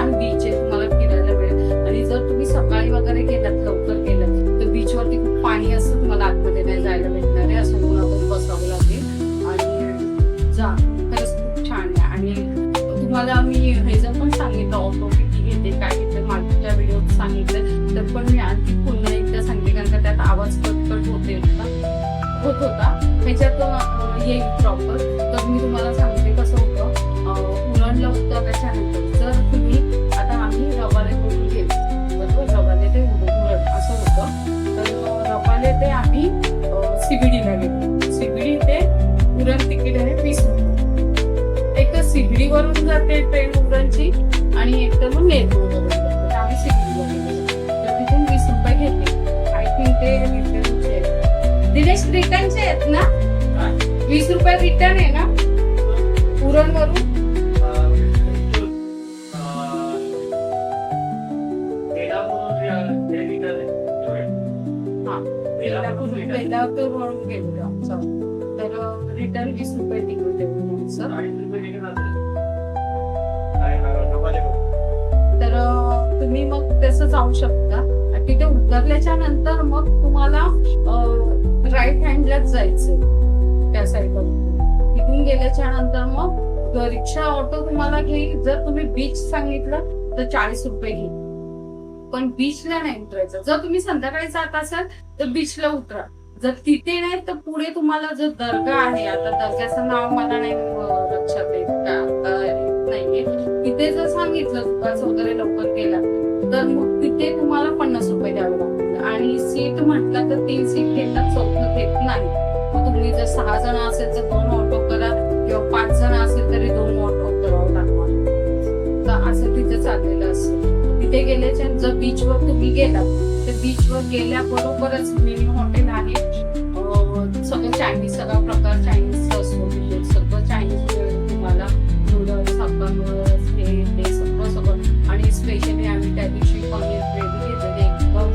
छान बीच आहे, तुम्हाला फिरायला मिळेल. आणि जर तुम्ही सकाळी वगैरे गेलात, लवकर गेलात तर बीचवरती खूप पाणी असतं, तुम्हाला आतमध्ये नाही जायला भेटणार आहे, असं उन्हातून बसावं लागेल. आणि जा, खरंच खूप छान आहे. आणि तुम्हाला मी ह्याचं पण सांगितलं, ऑटो किती घेते काय घेते, मागच्या व्हिडिओत सांगितलं, तर पण मी आणखी पुन्हा एकदा सांगते, कारण का त्यात आवाज कटकट होत होता. ह्याच्यात येईल प्रॉपर. तर मी तुम्हाला सांगते कसं होतं. उन्हाळ्याला उतरल्याच्यानंतर जर तुम्ही आता आम्ही रबाले करून गेलो, बरोबर, रबाले ते उरण असं होतं, तर रबाले ते आम्ही CBDला गेलो. CBD ते उरण तिकीट आहे 20 रुपये. एक तर CBD वरून जाते ट्रेन उरणची आणि एक तर मग नेरवरून जाते. तर आम्ही CBDला गेलो, तर तिथून 20 रुपये घेतले. आय थिंक ते रिटर्नचे आहेत. दिनेश, रिटर्नचे आहेत ना? 20 रुपये रिटर्न आहे ना उरण वरून? बेलापूरवरून गेलो आमचं, तर रिटर्न 20 रुपये तिकीट आहे सर. तर तुम्ही मग तसं जाऊ शकता. तिथे उतरल्याच्या नंतर मग तुम्हाला राईट हँडलाच जायचं त्या साईडला. तिथून गेल्याच्या नंतर मग रिक्षा ऑटो तुम्हाला घेईल. जर तुम्ही बीच सांगितलं तर 40 रुपये घेईल, पण बीचला नाही उतरायचं. जर तुम्ही संध्याकाळी जात असाल तर बीचला उतरा. जर तिथे नाही तर पुढे तुम्हाला जो दर्गा आहे, आता दर्ग्याचं नाव मला नाही लक्षात येत नाहीये, तिथे जर सांगितलं दुपारचं वगैरे लवकर गेला तर मग तिथे तुम्हाला 50 रुपये द्यावे लागतील. आणि सीट म्हटलं तर 3 सीट घेतात, 4थं घेत नाही. मग तुम्ही जर 6 जण असेल तर 2 ऑटो करा, किंवा 5 जण असेल तरी 2 ऑटो करावं लागणार. तर असं तिथे चाललेलं असतं. तिथे गेल्याच्या जर बीचवर तुम्ही गेला तर बीचवर गेल्याबरोबरच मिनी हॉटेल आहे. सगळं चायनीज, सगळा प्रकार चायनीजचा असतो तिथे. सगळं चायनीज तुम्हाला नूडल्स, हक्का नूडल्स, हे ते सगळं. आणि स्पेशली आम्ही त्या दिवशी पनीर ग्रेव्ही घेतलेली, एकदम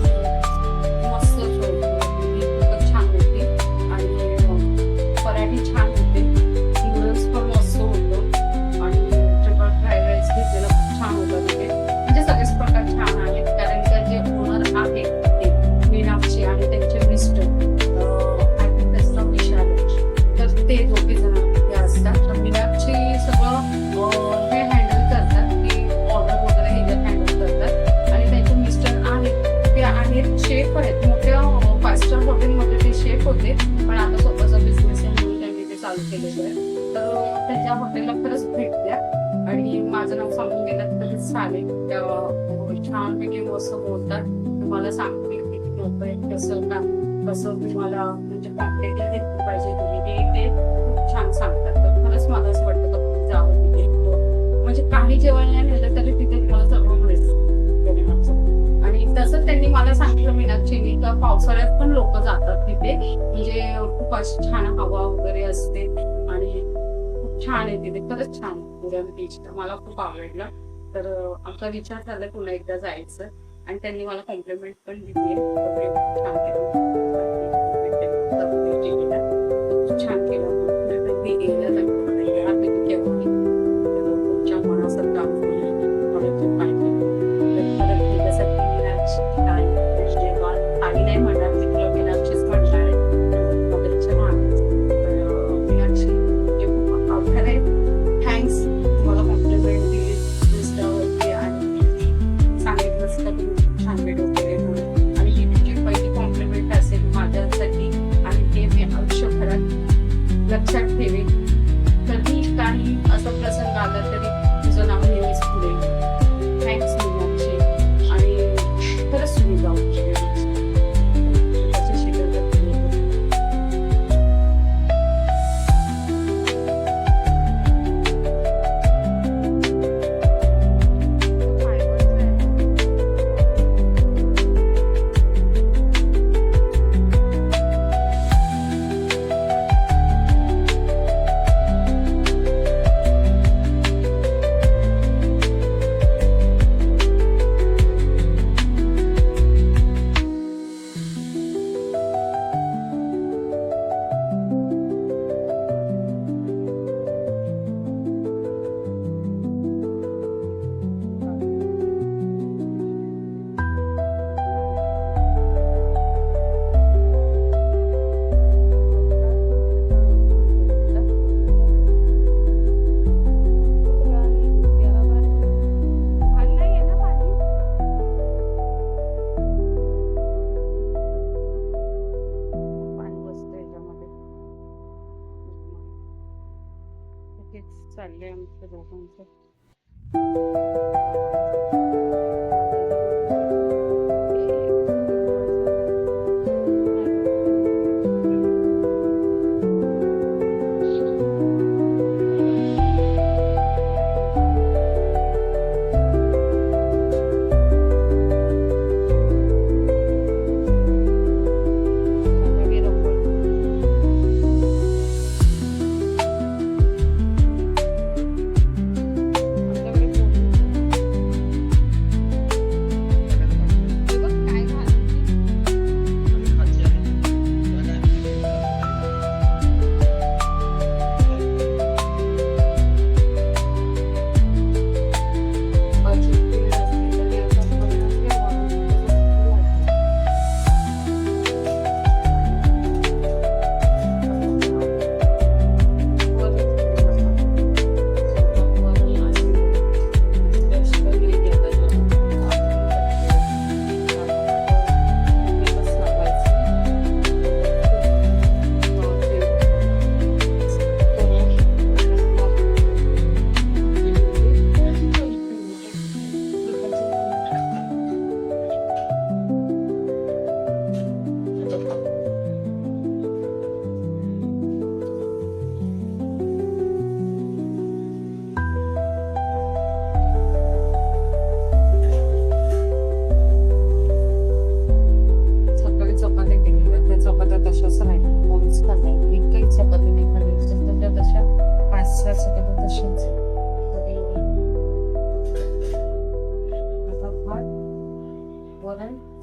मस्त खूपच छान होती. आणि पराठी छान होते, नूडल्स पण मस्त होतं. आणि ट्रिपल फ्राईड राईस घेतलेला खूप छान होता तिथे. म्हणजे सगळेच प्रकार छान आहेत. कारण का जे ओनर आहे ते मीनाक्षी आणि त्यांचे मिस्टर ते दोघे जण ते असतात. तर मीनाक्षी सगळं हे हँडल करतात, की ऑर्डर वगैरे हे हँडल करतात. आणि त्यांचे मिस्टर आहेत ते आहेत शेफ आहेत, मोठ्या 5 स्टार हॉटेलमध्ये ते शेफ होते, पण आता स्वतःचा बिझनेस आहे म्हणून त्यांनी ते चालू केलेलं आहे. तर त्यांच्या हॉटेलला खरंच भेट द्या. आणि माझं नाव सांगून गेलं तरीच चालेल. छानपैकी मस्त बोलतात, तुम्हाला सांगतील किती लोक आहेत, कसं तुम्हाला म्हणजे कॉम्प्लेट घेतली पाहिजे तुम्ही, ते खूप छान सांगतात. तर खरंच मला असं वाटतं का तुम्ही जावं तिथे. म्हणजे काही जेवण नाही नेलं तरी तिथे तुम्हाला सगळं मिळतं. आणि तसंच त्यांनी मला सांगितलं मीनाक्षींनी का पावसाळ्यात पण लोक जातात तिथे, म्हणजे खूप अशी छान हवा वगैरे असते आणि खूप छान आहे तिथे. खरंच छान उरण बीच, मला खूप आवडलं. तर आमचा विचार झाला पुन्हा एकदा जायचं. आणि त्यांनी मला कॉम्प्लिमेंट पण दिली आहे, छान केलं, छान केलं. मी गेलं तुमच्या मनासारखं आई नाही म्हणणार, मी तुला मीनाक्षीच म्हणणार आहे. मीनाक्षी खूप आभार आहे. थँक्स, तुम्हाला कॉम्प्लिमेंट दिली इंस्टावरती आणि सांगितलंच का तुम्ही खूप छान व्हिडिओ केले म्हणून. आणि ही तुमची पहिली कॉम्प्लिमेंट असेल माझ्यासाठी, आणि ते मी आयुष्यभरात दोघांचं.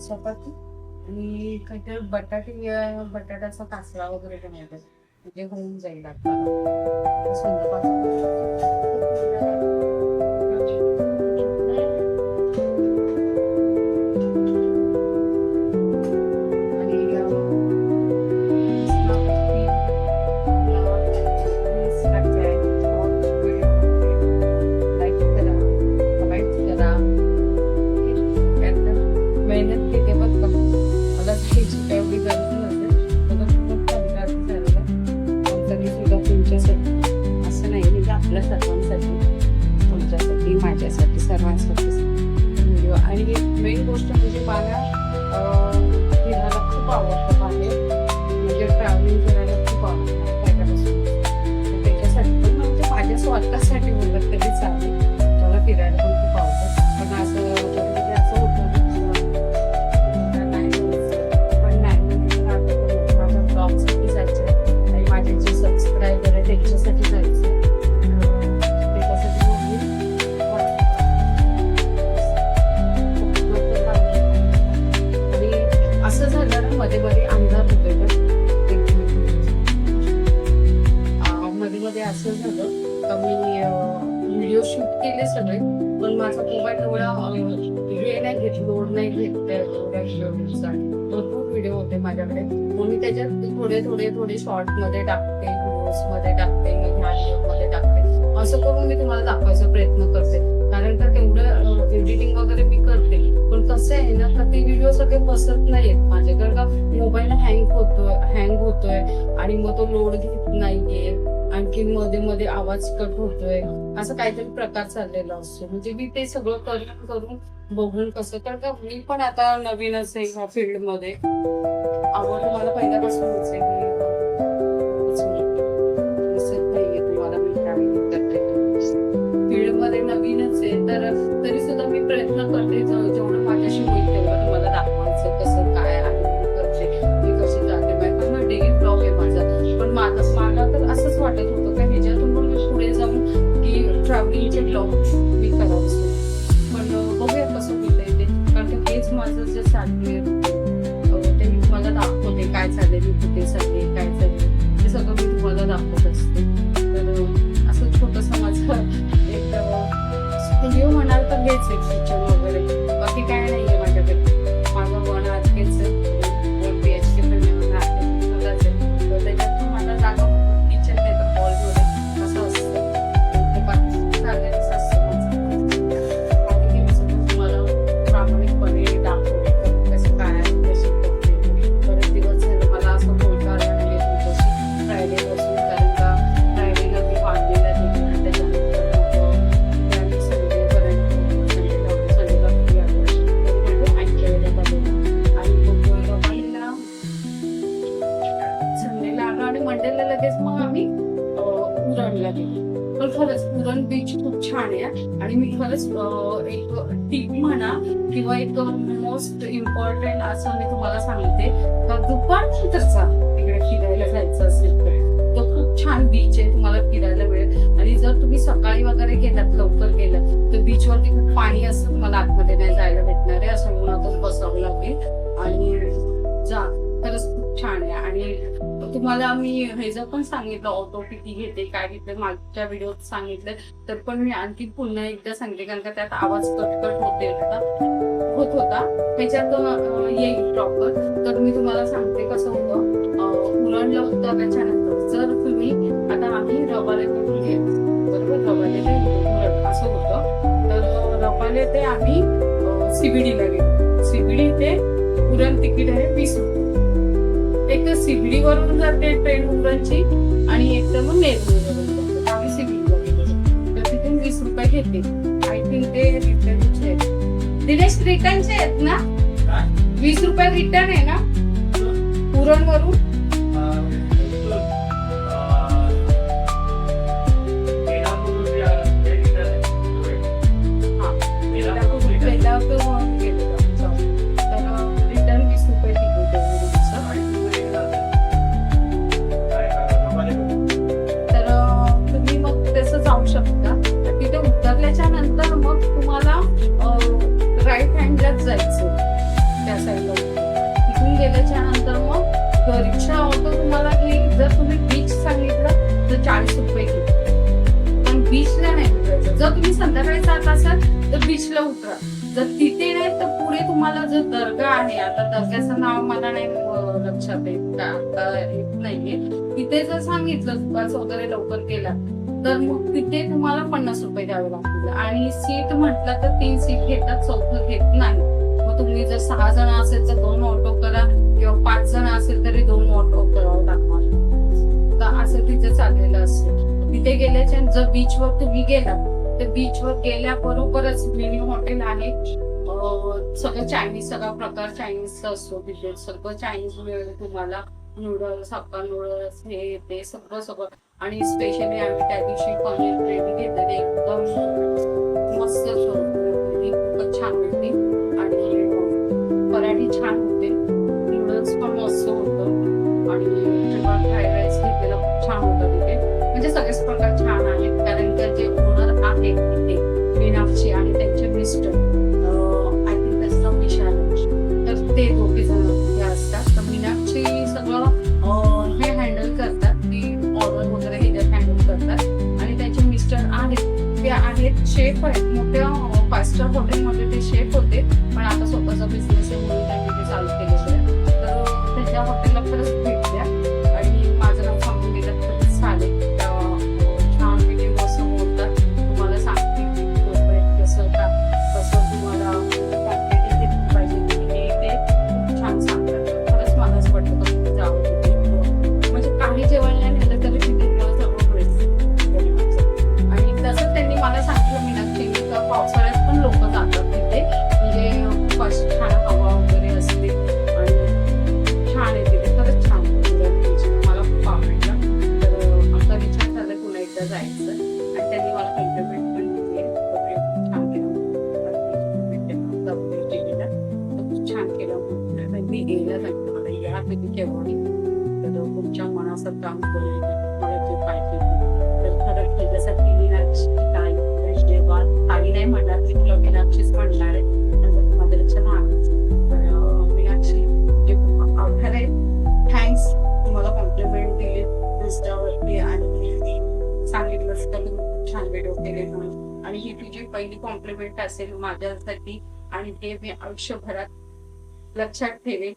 चपाती आणि काहीतरी बटाट्याचा कासरा वगैरे बनवतात म्हणजे होऊन जाईल आपल्याला माझ्यासाठी सर्वांसाठी व्हिडिओ. आणि मेन गोष्ट म्हणजे मला फिरायला खूप आवडतं बाहेर, म्हणजे ट्रॅव्हलिंग करायला खूप आवडतं पहिल्यापासून. त्याच्यासाठी पण म्हणजे माझ्या स्वतःसाठी बोलत तरी चालेल, मला फिरायला पण खूप आवडतं. पण असं कधी असं होतं पण नाही माझ्या ब्लॉगसाठी जायचं आणि माझे जे सबस्क्रायबर आहे त्यांच्यासाठी जायचं. मध्ये अंधार होतोय मध्ये असं झालं का मी व्हिडिओ शूट केले सगळे, पण माझा मोबाईल एवढा हे नाही घेत, लोड नाही घेत एवढ्या व्हिडिओचा. भरपूर व्हिडिओ होते माझ्याकडे, मग मी त्याच्यात थोडे शॉर्ट मध्ये टाकते, व्हिडिओज मध्ये टाकते, मग ह्या व्हिडिओ मध्ये टाकते. असं करून मी तुम्हाला दाखवायचा प्रयत्न करते, कारण का तेवढं एडिटिंग वगैरे मी करते. पण कसं आहे ना का ते व्हिडिओ सगळे बसत नाहीत माझ्याकडे, का मोबाईल हँग होतोय आणि मग तो लोड घेत नाहीये, आणखी मध्ये मध्ये आवाज कट होतोय, असं काहीतरी प्रकार चाललेला असतो. म्हणजे मी ते सगळं करून बघून कसं, कारण का मी पण आता नवीनच आहे ह्या फील्ड मध्ये. आवड मला पहिल्यापासूनच आहे, तुम्हाला मी ट्रॅव्हलिंग करते फील्ड मध्ये नवीनच आहे, तर तरी सुद्धा मी प्रयत्न करते जेवढं माझ्याशी होईल तेवढं तुम्हाला दाखवायचं कसं काय आहे करते, मी कशी जाते. माझा डेली ब्लॉग आहे माझा, पण मला तर असंच वाटत होतं का ह्याच्यातून पण मी पुढे जाऊन की ट्रॅव्हलिंगचे ब्लॉग मी करायचं. पण बघूया कसं होतं ते, कारण हेच माझं जे चाललंय ते मी तुम्हाला दाखवते, काय चाललंय, मी कुठे चालले, काय चाललंय, ते सगळं मी तुम्हाला दाखवत असते. तर असं छोटंसं माझं एक स्टुडिओ म्हणाल तर हेच एक किचन वगैरे, बाकी काय नाहीये माझ्याकडे. माझं 1 RKच 1 BHK त्याच्यात मला जागा किचन नाही तर हॉलमध्ये असं असतं, ते बाकी चाललेलंच असतं माझं. बाकी मी सगळं तुम्हाला प्रामाणिकपणे दाखवते कसं काय कशी करते. बरेच दिवस झाले मला असं बोलता आलं नाही तुमच्याशी फ्रायडे पासून, कारण का फ्रायडेला मी वाढलेला त्याच्यानंतर मी खरंच एक टीप म्हणा किंवा एक मोस्ट इम्पॉर्टंट असं मी तुम्हाला सांगते, दुपारनंतरचा तिकडे फिरायला जायचं असेल तर खूप छान बीच आहे, तुम्हाला फिरायला मिळेल. आणि जर तुम्ही सकाळी वगैरे गेलात, लवकर गेलात तर बीचवरती खूप पाणी असतं, तुम्हाला आतमध्ये नाही जायला भेटणार आहे, असं उन्हातच बसावं लागेल. आणि जा, खरंच खूप छान आहे. आणि तुम्हाला मी हे जर पण सांगितलं ऑटो किती घेते काय घेते, मागच्या व्हिडिओत सांगितलं, तर पण मी आणखी पुन्हा एकदा सांगते, कारण का त्यात आवाज कटकट होत होता. ह्याच्यात येईल प्रॉपर. तर मी तुम्हाला सांगते कसं होतं. उरणला उतरल्याच्या नंतर जर तुम्ही आता आम्ही रबाले करून घेतो, बरोबर, रबाले ते उरण असं होतं. तर रबाले ते आम्ही CBD ला गेलो. CBD ते उरण तिकीट आहे 20 रुपये. एक तर CBD वरून जाते ट्रेन उरणची आणि एक तर मग नेरूळ वरून जाते. आम्ही CBD ला गेलो तर तिथून 20 रुपये घेते. आय थिंक ते रिटर्नचे आहेत. दिनेश रिटर्नचे आहेत ना? 20 रुपये रिटर्न आहे ना उरण वरून? रिक्षा ऑटो तुम्हाला घेईल. जर तुम्ही बीच सांगितलं तर 40 रुपये घेईल, पण बीचला नाही उतरायचं. जर तुम्ही संध्याकाळी जात असाल तर बीचला उतरा. जर तिथे नाही तर पुढे तुम्हाला जर दर्गा आहे, आता दर्ग्याचं नाव मला नाही लक्षात येत नाहीये, तिथे जर सांगितलं दुपारचं वगैरे लवकर गेला तर मग तिथे तुम्हाला 50 रुपये द्यावे लागतील. आणि सीट म्हटलं तर 3 सीट घेतात, चौथं घेत नाही. मग तुम्ही जर 6 जण असेल तर 2 ऑटो करा, किंवा 5 जण असेल तरी 2 ऑटो करावं लागणार. तर असं तिथे चाललेलं असतं. तिथे गेल्याच्या जर बीचवर तुम्ही गेला तर बीचवर गेल्याबरोबरच मिनी हॉटेल आहे. सगळं चायनीज, सगळा प्रकार चायनीजचा असतो तिथे. सगळं चायनीज मिळेल तुम्हाला. नूडल्स, हक्का नूडल्स, हे ते सगळं. आणि स्पेशली आम्ही त्या दिवशी पनीर ग्रेव्ही घेतलेली, एकदम मस्त खूपच छान होती. आणि पराठी छान होते, नूडल्स पण मस्त होतं. आणि फ्राईड राईस घेतलेला खूप छान होता तिथे. म्हणजे सगळेच प्रकार छान आहेत. कारण का जे ओनर आहेत तिथे मीनाक्षी आणि त्यांचे मिस्टर, आय थिंक त्याचं नाव विशाल, तर ते दोघे जण हे असतात. तर मीनाक्षी सगळं हे हँडल करतात, ती ऑर्डर वगैरे हे हँडल करतात. आणि त्यांचे मिस्टर आहेत, ते आहेत शेफ आहेत, मोठ्या 5 स्टार हॉटेलमध्ये ते शेफ होते, पण आता स्वतःचा बिझनेस आहे म्हणून त्यांनी ते चालू केलेलं आहे. तर त्यांच्या हॉटेलला खरंच भेट द्या. आणि माझं नाव सांगून दिलं तर चालेल. छान पैकी मस्त बोलतात, तुम्हाला सांगते कसं तुम्हाला क्वांटिटी घेतली पाहिजे ते खूप छान सांगतात. खरंच मला असं वाटतं की जावं तिथे. म्हणजे काही जेवण नाही नेलं तरी तिथे तुम्हाला सगळं मिळेल. आणि तसंच त्यांनी मला सांगितलं मीनाक्षी का पावसाळ्यात पण लोक जातात तिथे, म्हणजे खूप छान हवा वगैरे असते आणि छान आहे तिथे. खरंच छान मला खूप आवडलं. तर आमचा विचार झाला पुन्हा एकदा जायचं. आणि त्यांनी मला कॉम्प्लिमेंट पण दिली आहे, छान केलं, खूप छान केलं. त्यांनी यायला सांगितलं मला, या तुम्ही केव्हाही, तर तुमच्या मनाचं काम करून मला जे पाहिजे. तर खरंच त्याच्यासाठी मीनाक्षी ताई नाही म्हणणार, मी तुला मीनाक्षीच म्हणणार आहे. माझं लक्षात आहे. तर मीनाक्षी जे खूप आभार आहे. थँक्स, तुम्हाला कॉम्प्लिमेंट दिले इंस्टावरती आणि सांगितलंच का तुम्ही खूप छान व्हिडिओ केले म्हणून. आणि ही तुझी पहिली कॉम्प्लिमेंट असेल माझ्यासाठी, आणि हे मी आयुष्यभरात लक्षात ठेवेन.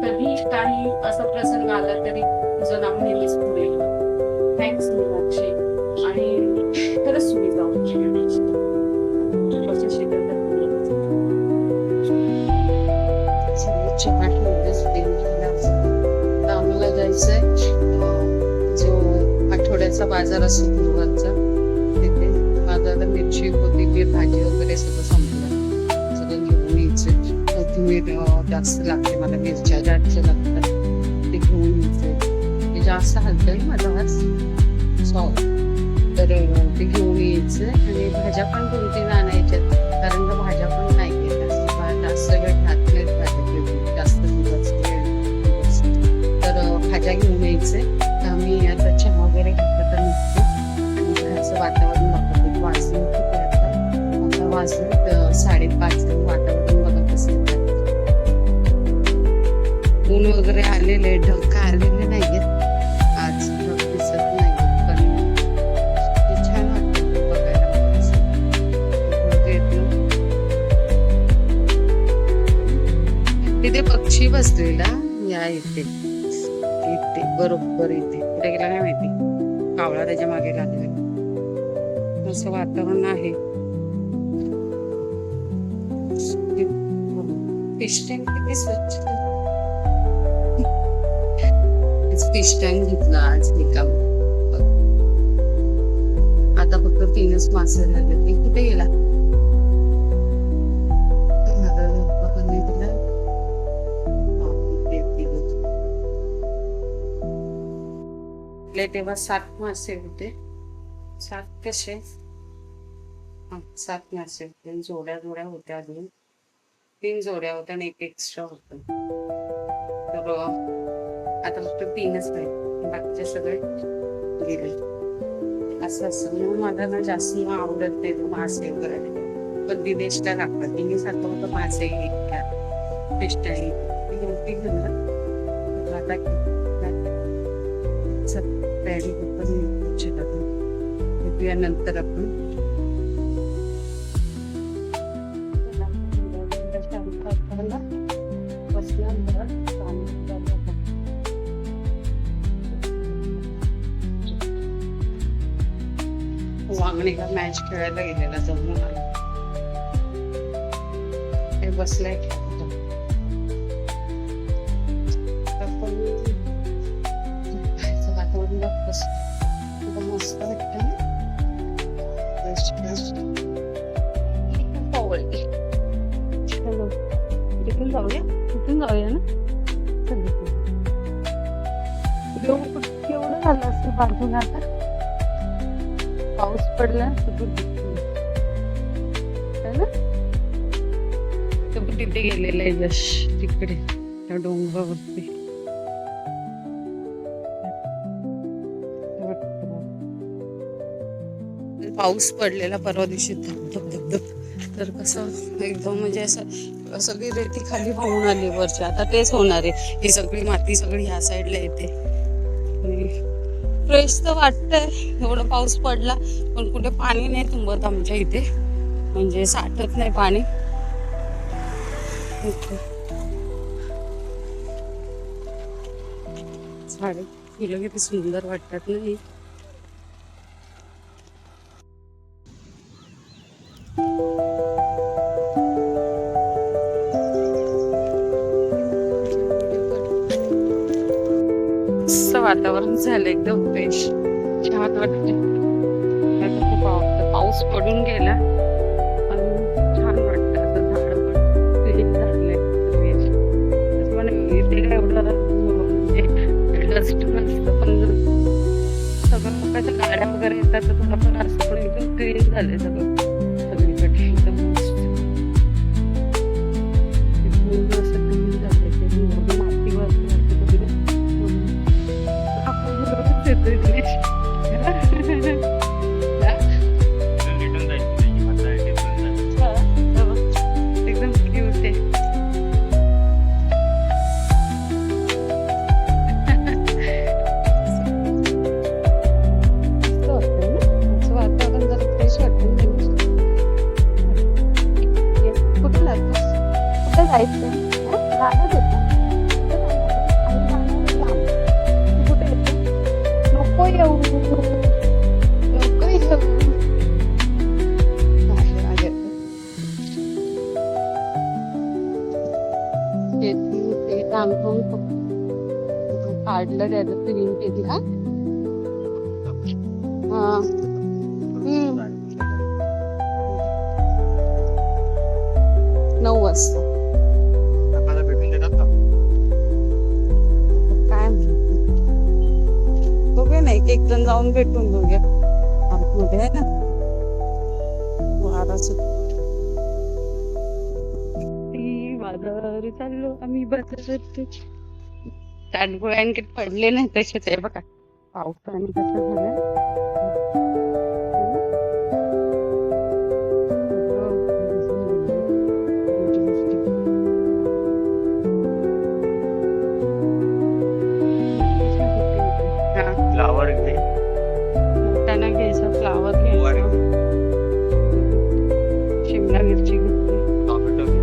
कधी काही असा प्रसंग आला तरी तुझं नाव नेहमीच पुढे. थँक्स मीनाक्षी. आणि खरंच तुम्ही जाऊ आम्हाला जायचंय जो आठवड्याचा बाजार असतो गुरुवारचा, तिथे बाजारात मिरची, कोथिंबीर, भाजी वगैरे सगळं संपलं, सगळं घेऊन यायचं. कोथिंबीर जास्त लागते मला, मिरच्या जास्त लागतात, ते घेऊन यायचं. ते जास्त हलतंय माझा हात. सॉरी. तर ते घेऊन यायचं आणि भाज्या पण 2-3 आणायच्यात, कारण का भाज्या पण नाही घेत जास्त वेळ खात नाहीत भाज्या, जास्त दिवस तर भाज्या घेऊन यायचे. तर आम्ही आता चहा वगैरे घेतलं तर निघतो आणि घरचं वातावरण बघतो. वाजले खूप आता वाजले 5:30. वातावरण बघा कसं ऊन वगैरे आलेले, ढग काय आलेले नाहीयेत आज, ढग दिसत नाही, पण ते छान वाटतं बघायला. तिथे पक्षी बसलेला या इथे बरोबर इथे कुठे गेला नाही माहिती, कावळा त्याच्या मागे लागलेला. असं वातावरण आहे. फिश टँक किती स्वच्छ, फिश टँक घेतला आज निकाम. आता फक्त 3च मासे राहिले. ते कुठे गेला तेव्हा 7 मासे होते. 7 कसे 7 मासे होते. जोड्या होत्या, अजून 3 जोड्या होत्या आणि 1 एक्स्ट्रा होत. तर आता फक्त 3च आहेत, बाकीचे सगळे गेले. असं म्हणून मला ना जास्त आवडत नाही मासे वगैरे, पण दिनेशला लागतात. तिने सारखं होतं मासे फिश टँक मोठी घेणार. आता तयारी भेटूया नंतर आपण. वांगणीला मॅच खेळायला गेलेला जमून आला. हे बसलाय वातावरण मस्त वाटतं. तिथून जाऊया ना. केवढं झालं असतं बाजूला, आता पाऊस पडला ना. तिथे गेलेलं आहे यश, तिकडे त्या डोंगरावरती. पाऊस पडलेला परवा दिवशी धबधब, तर कसं एकदम म्हणजे असं सगळी रेती खाली वाहून आली वरची. आता तेच होणार आहे, ही सगळी माती सगळी ह्या साईडला येते. फ्रेश तर वाटतंय एवढं पाऊस पडला, पण कुठे पाणी नाही तुंबत आमच्या इथे, म्हणजे साठत नाही पाणी. झाडे फुलं किती सुंदर वाटतात नाही. वातावरण झालं एकदम फ्रेश, छान वाटते. खूप आवडतं. पाऊस पडून गेला पण छान वाटतं. असं झाड पण क्लीन झालंय. इथे काय एवढं म्हणजे डस्ट नसतं, पण सगळं लोकांच्या गाड्या वगैरे येतात तर थोडंफार असं, पण एकदम क्लीन झालंय सगळं सगळीकडे. एकदम मस्त असं क्लीन झालंय. मातीवर एकदम क्यूट आहे. वातावरण जरा फ्रेश वाटतं. कुठे लागतो, कुठे जायचं लागत होतं. कुठे येतो, नको येऊ नको येऊ. ते टांगून काढलं, त्याचं क्लीन केली. हा 9 वाजता भेटून देतात का? काय म्हणते बघूया ना, एक जण जाऊन भेटून बघूया. मध्ये आहे ना, वारा बाजार चाललो आम्ही बाजारात. तांदूळ आणखी पडले नाही तसेच आहे बघा, पावसाने कसं झालं. फ्लावर घे. त्यांना घ्यायचं, फ्लावर घ्यायचं, शिमला मिरची घेतली, टोमॅटो घे.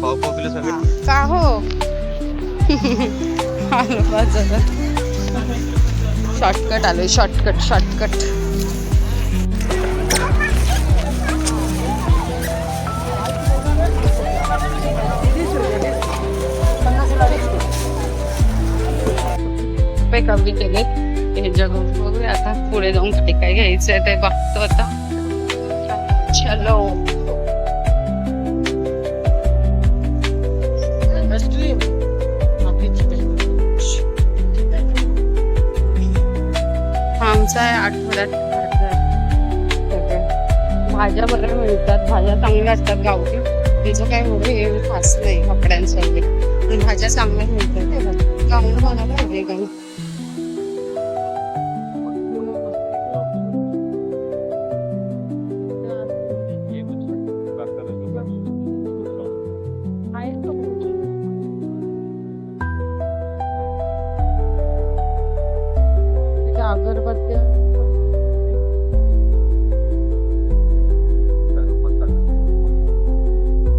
पाव पाव किलो सगळे. का हो आलो बाजारात. शॉर्टकट आलोय, शॉर्टकट. कमी केले हे जगून बघूया आता पुढे जाऊन काय घ्यायचंय ते बघतो आता. चलो आमचा आहे आठवड्यात भाज्या बऱ्या मिळतात, भाज्या चांगल्या असतात गावठी. तिचं काय एवढं हे खास नाही कपड्यांसाठी, भाज्या चांगल्या मिळतात. गावून बनायला हवे गावी. अगरबत्ती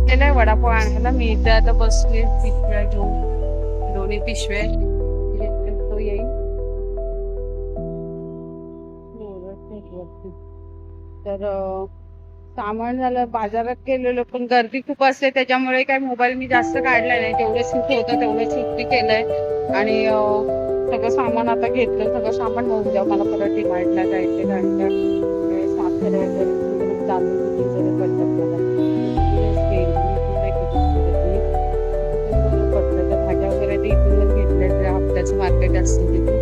गेलाय वडापाव आणायला. मी इथे आता बसले पिशव्या घेऊन, दोन्ही पिशव्या तो येईल. तर सामान झालं, बाजारात गेलेलो पण गर्दी खूप असते त्याच्यामुळे काय मोबाईल मी जास्त काढला नाही. तेवढे शूट होतं तेवढे शूट मी केलंय आणि सगळं सामान आता घेतलं. सगळं सामान घेऊन द्या मला, परत डिमांडला जायचं साखर वगैरे चालू पडतात मला. भाज्या वगैरे ते इथूनच घेतल्या, हप्त्याचं मार्केट असतं तिथे.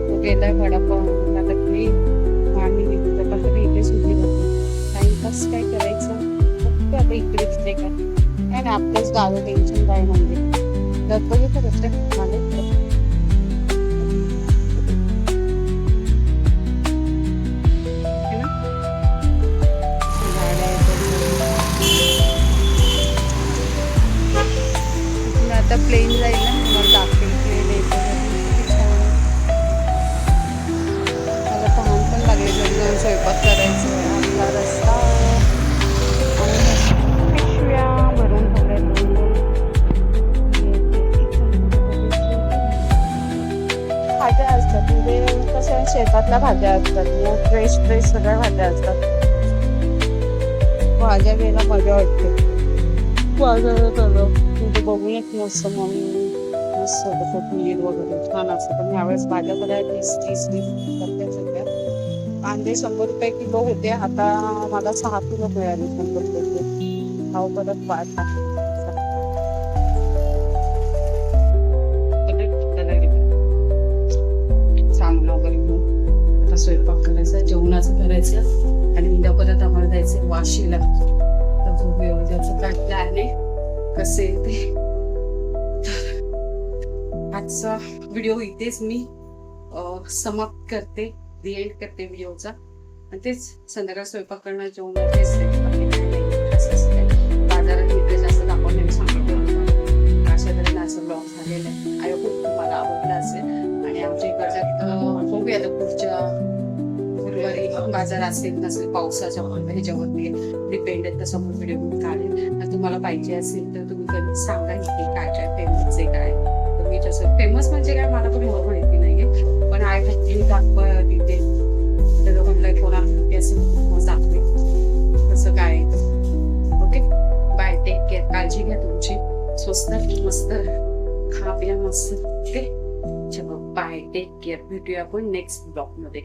तो गेलाय वडापाव आता घरी आणि इथे सुधी टाइमपास काय करायचं फक्त आता इकडे तिथे काय ना आपल्याच गावी टेन्शन काय म्हणजे दत्तगी तर असते मला. आता प्लेन जाईल ना, मला दाखवेल प्लेन येतं. मला तहान पण लागले, जाऊन स्वयंपाक करायचं. आपला रस्ता पिशव्या भरून भाज्या असतात म्हणजे कशा शेतातल्या भाज्या असतात, फ्रेश सगळ्या भाज्या असतात. भाज्या घ्यायला मजा वाटते. बाजारात आलं म्हणजे बघूनच मस्त मस्त कोथिंबीर वगैरे छान असतं. पण यावेळेस भाज्या बऱ्या 20-30 करते सध्या. कांदे 100 रुपये किलो होते, आता मला 6 किलो मिळाले 100 रुपये. भाव परत वाढला. चांगलं वगैरे घेऊन आता स्वयंपाक करायचा, जेवणाचं करायचं आणि उद्या परत आम्हाला जायचं वाशीला. तर उद्याचं काय प्लॅन आहे, कसे ते. आजचा व्हिडिओ इथेच मी समाप्त करते, दी एंड करते व्हिडिओचा. आणि तेच संध्याकाळ स्वयंपाक करणं, जेवण तेच बाजारात इकडे जास्त दाखवून मी सांगितलं. अशा तऱ्हेने असं ब्लॉग झालेलं आहे. आय होप तुम्हाला आवडला असेल. आणि आमच्या इकडच्या बघूया आता पुढच्या गुरुवारी बाजार असेल नसेल, पावसाच्या ह्याच्यावरती डिपेंड आहे. तसं पण व्हिडिओ मी काढेल. आणि तुम्हाला पाहिजे असेल तर तुम्ही कधी सांगा की काय काय फेमस आहे काय. तर मी तसं फेमस म्हणजे काय मला पण एवढं माहिती नाहीये, पण आय होप दाखवा तिथे तर म्हणलं कोणाला माहिती असेल मग दाखवे कसं काय. ओके बाय, टेक केअर, काळजी घ्या तुमची. स्वस्त मस्त खा पिया मस्त. ओके चलो बाय, टेक केअर. भेटूया आपण नेक्स्ट ब्लॉग मध्ये.